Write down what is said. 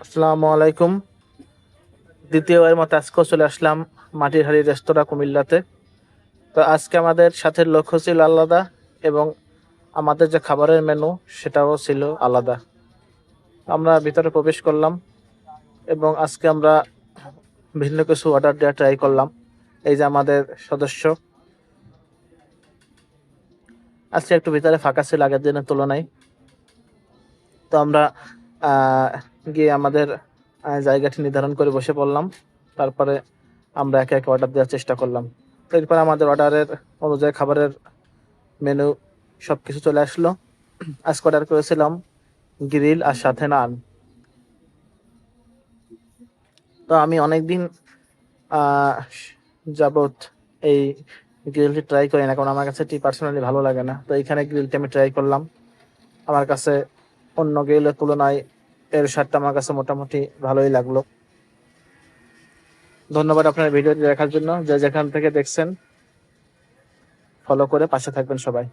আসসালামু আলাইকুম। দ্বিতীয়বার মতো আজকেও চলে আসলাম মাটির হাড়ি রেস্তোরাঁ কুমিল্লাতে। তো আজকে আমাদের সাথে লক্ষ্য ছিল আলাদা এবং আমাদের যে খাবারের মেনু সেটাও ছিল আলাদা। আমরা ভিতরে প্রবেশ করলাম এবং আজকে আমরা ভিন্ন কিছু অর্ডার দেওয়া ট্রাই করলাম। এই যে আমাদের সদস্য, আজকে একটু ভিতরে ফাঁকা ছিল আগের দিনের তুলনায়। তো আমরা আহ, গিয়ে আমাদের জায়গাটি নির্ধারণ করে বসে পড়লাম। তারপরে আমরা একে একে অর্ডার দেওয়ার চেষ্টা করলাম। তো এরপর আমাদের অর্ডারের অনুযায়ী খাবারের মেনু সবকিছু চলে আসলো। আজকে অর্ডার করেছিলাম গ্রিল আর সাথে নান। তো আমি অনেকদিন আহ যাবত এই গ্রিলটি ট্রাই করি না, কারণ আমার কাছে এটি পার্সোনালি ভালো লাগে না। তো এইখানে গ্রিলটি আমি ট্রাই করলাম। আমার কাছে অন্য গ্রিলের তুলনায় এর স্বাদটা আমার কাছে মোটামুটি ভালোই লাগলো। ধন্যবাদ আপনার ভিডিওটি দেখার জন্য। যে যেখান থেকে দেখছেন ফলো করে পাশে থাকবেন সবাই।